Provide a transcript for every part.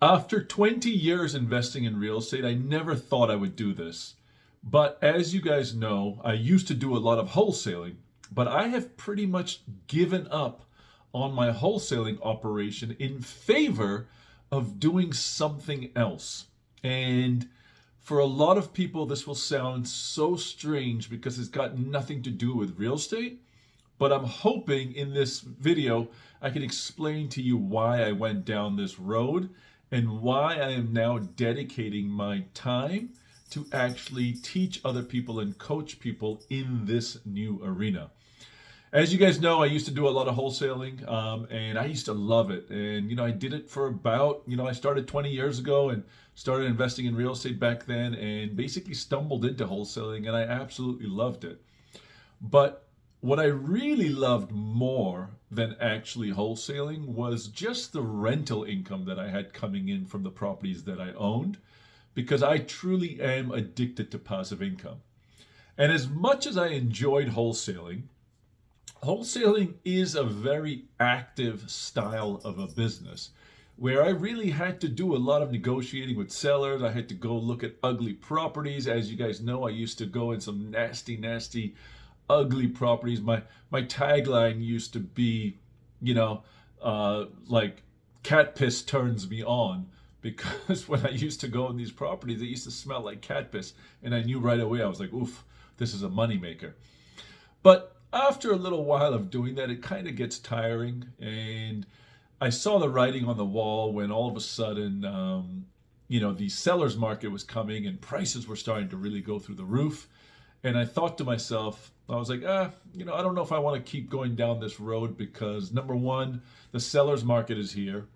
After 20 years investing in real estate, I never thought I would do this. But as you guys know, I used to do a lot of wholesaling, but I have pretty much given up on my wholesaling operation in favor of doing something else. And for a lot of people, this will sound so strange because it's got nothing to do with real estate. But I'm hoping in this video, I can explain to you why I went down this road and why I am now dedicating my time to actually teach other people and coach people in this new arena. As you guys know, I used to do a lot of wholesaling, and I used to love it. And, I did it for about, I started 20 years ago and started investing in real estate back then and basically stumbled into wholesaling, and I absolutely loved it. But what I really loved more than actually wholesaling was just the rental income that I had coming in from the properties that I owned, because I truly am addicted to passive income. And as much as I enjoyed wholesaling is a very active style of a business where I really had to do a lot of negotiating with sellers. I had to go look at ugly properties. As you guys know, I used to go in some nasty, ugly properties. My tagline used to be, like cat piss turns me on, because when I used to go in these properties, they used to smell like cat piss, and I knew right away, I was like, oof, this is a moneymaker. But after a little while of doing that, it kind of gets tiring, and I saw the writing on the wall when all of a sudden, the seller's market was coming and prices were starting to really go through the roof. And I thought to myself, I was like, I don't know if I want to keep going down this road, because number one, the seller's market is here.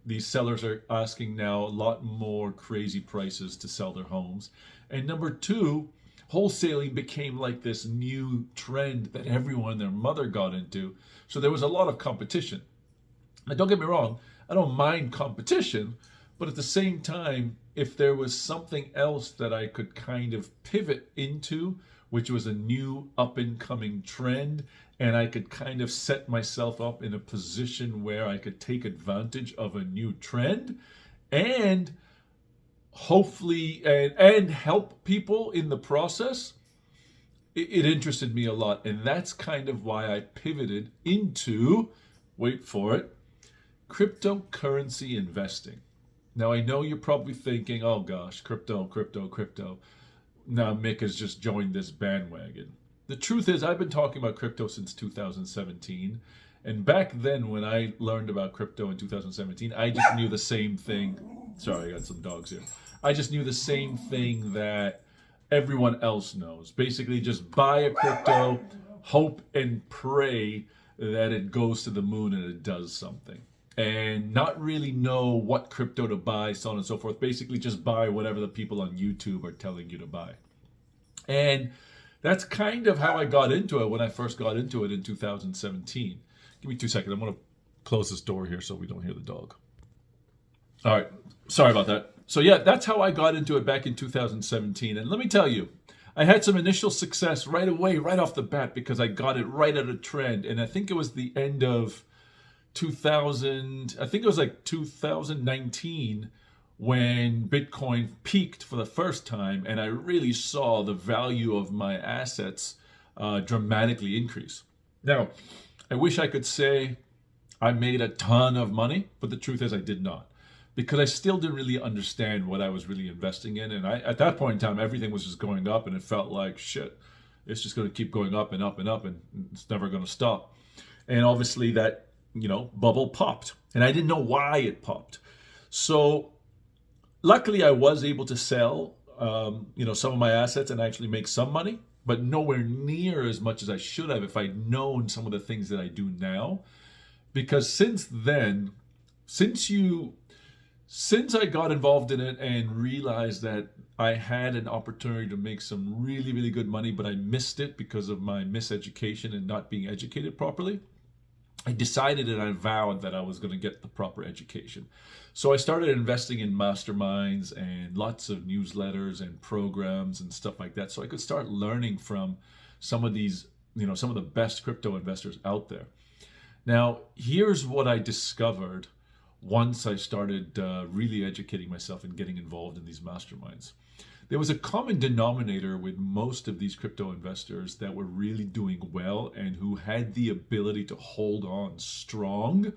These sellers are asking now a lot more crazy prices to sell their homes. And number two, wholesaling became like this new trend that everyone and their mother got into. So there was a lot of competition. Now, don't get me wrong, I don't mind competition, but at the same time, if there was something else that I could kind of pivot into, which was a new up and coming trend, and I could kind of set myself up in a position where I could take advantage of a new trend and hopefully and help people in the process, it interested me a lot. And that's kind of why I pivoted into, wait for it, cryptocurrency investing. Now, I know you're probably thinking, oh gosh, crypto. Now Mikk has just joined this bandwagon. The truth is, I've been talking about crypto since 2017. And back then, when I learned about crypto in 2017, I just knew the same thing. Sorry, I got some dogs here. I just knew the same thing that everyone else knows. Basically, just buy a crypto, hope and pray that it goes to the moon and it does something. And not really know what crypto to buy, so on and so forth. Basically, just buy whatever the people on YouTube are telling you to buy. And that's kind of how I got into it when I first got into it in 2017. Give me 2 seconds. I'm going to close this door here so we don't hear the dog. All right. Sorry about that. So yeah, that's how I got into it back in 2017. And let me tell you, I had some initial success right away, right off the bat, because I got it right at a trend. And I think it was the end of 2019 when Bitcoin peaked for the first time, and I really saw the value of my assets dramatically increase. Now, I wish I could say I made a ton of money, but the truth is I did not, because I still didn't really understand what I was really investing in. And at that point in time, everything was just going up, and it felt like, shit, it's just going to keep going up and up and up, and it's never going to stop. And obviously that bubble popped, and I didn't know why it popped. So luckily I was able to sell, some of my assets and actually make some money, but nowhere near as much as I should have if I'd known some of the things that I do now. Because since I got involved in it and realized that I had an opportunity to make some really, really good money, but I missed it because of my miseducation and not being educated properly, I decided and I vowed that I was going to get the proper education. So I started investing in masterminds and lots of newsletters and programs and stuff like that, so I could start learning from some of these, some of the best crypto investors out there. Now, here's what I discovered once I started really educating myself and getting involved in these masterminds. There was a common denominator with most of these crypto investors that were really doing well and who had the ability to hold on strong.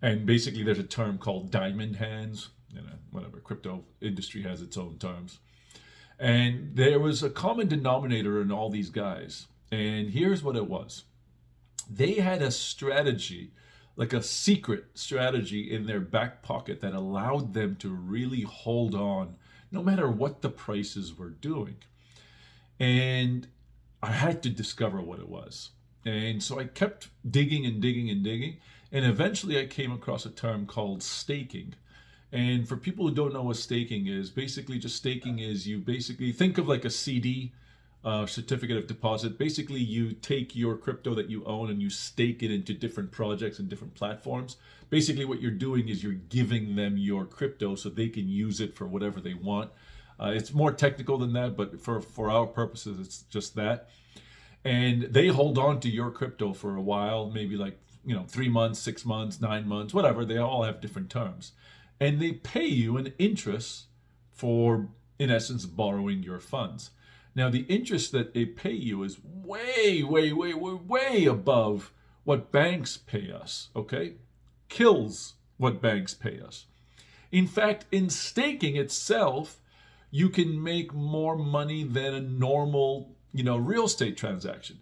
And basically, there's a term called diamond hands. Whatever, crypto industry has its own terms. And there was a common denominator in all these guys. And here's what it was. They had a strategy, like a secret strategy in their back pocket that allowed them to really hold on no matter what the prices were doing. And I had to discover what it was. And so I kept digging and digging and digging. And eventually I came across a term called staking. And for people who don't know what staking is, basically just staking is you basically think of like a CD, certificate of deposit. Basically, you take your crypto that you own and you stake it into different projects and different platforms. Basically, what you're doing is you're giving them your crypto so they can use it for whatever they want. It's more technical than that, but for our purposes, it's just that. And they hold on to your crypto for a while, maybe like 3 months, 6 months, 9 months, whatever. They all have different terms. And they pay you an interest for, in essence, borrowing your funds. Now, the interest that they pay you is way, way, way, way, way above what banks pay us, okay? Kills what banks pay us. In fact, in staking itself, you can make more money than a normal, real estate transaction.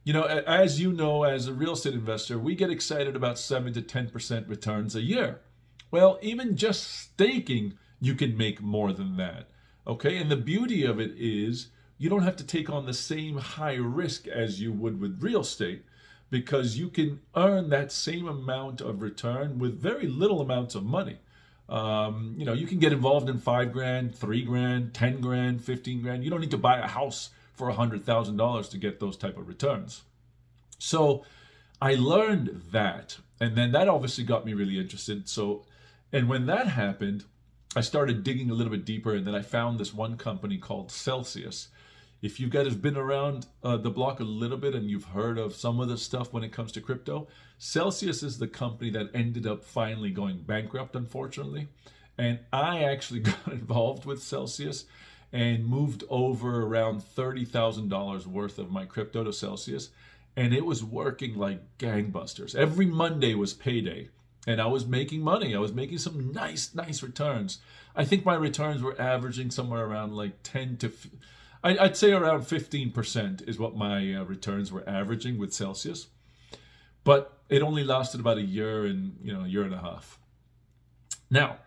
As you know, as a real estate investor, we get excited about 7 to 10% returns a year. Well, even just staking, you can make more than that, okay? And the beauty of it is you don't have to take on the same high risk as you would with real estate because you can earn that same amount of return with very little amounts of money. You can get involved in $5,000, $3,000, $10,000, $15,000. You don't need to buy a house for $100,000 to get those type of returns. So I learned that, and then that obviously got me really interested. And when that happened, I started digging a little bit deeper, and then I found this one company called Celsius. If you guys have been around the block a little bit and you've heard of some of the stuff when it comes to crypto, Celsius is the company that ended up finally going bankrupt, unfortunately. And I actually got involved with Celsius and moved over around $30,000 worth of my crypto to Celsius. And it was working like gangbusters. Every Monday was payday. And I was making money. I was making some nice returns. I think my returns were averaging somewhere around like I'd say around 15% is what my returns were averaging with Celsius. But it only lasted about a year and a year and a half. Now,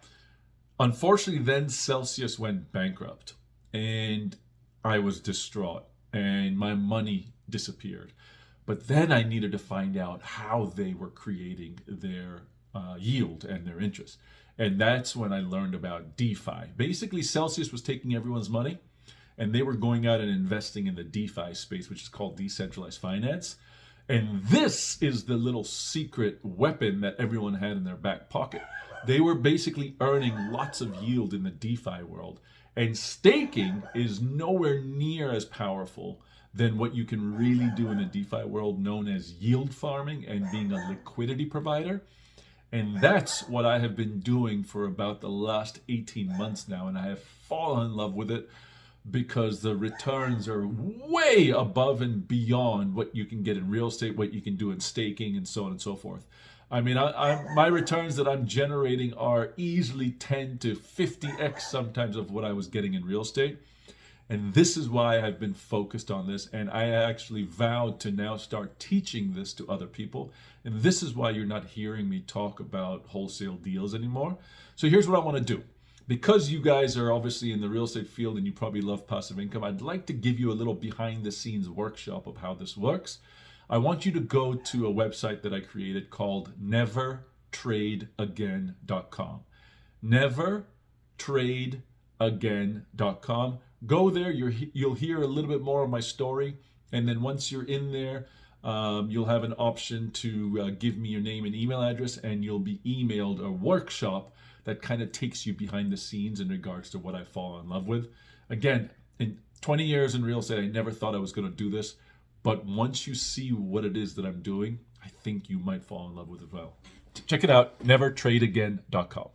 unfortunately, then Celsius went bankrupt and I was distraught and my money disappeared. But then I needed to find out how they were creating their yield and their interest. And that's when I learned about DeFi. Basically, Celsius was taking everyone's money and they were going out and investing in the DeFi space, which is called decentralized finance. And this is the little secret weapon that everyone had in their back pocket. They were basically earning lots of yield in the DeFi world. And staking is nowhere near as powerful than what you can really do in the DeFi world, known as yield farming and being a liquidity provider. And that's what I have been doing for about the last 18 months now. And I have fallen in love with it because the returns are way above and beyond what you can get in real estate, what you can do in staking, and so on and so forth. I mean, my returns that I'm generating are easily 10 to 50x sometimes of what I was getting in real estate. And this is why I've been focused on this. And I actually vowed to now start teaching this to other people. And this is why you're not hearing me talk about wholesale deals anymore. So here's what I want to do. Because you guys are obviously in the real estate field and you probably love passive income, I'd like to give you a little behind the scenes workshop of how this works. I want you to go to a website that I created called nevertradeagain.com. Nevertradeagain.com. Go there, you'll hear a little bit more of my story. And then once you're in there, you'll have an option to give me your name and email address, and you'll be emailed a workshop that kind of takes you behind the scenes in regards to what I fall in love with. Again, in 20 years in real estate, I never thought I was going to do this. But once you see what it is that I'm doing, I think you might fall in love with it well. Check it out, nevertradeagain.com.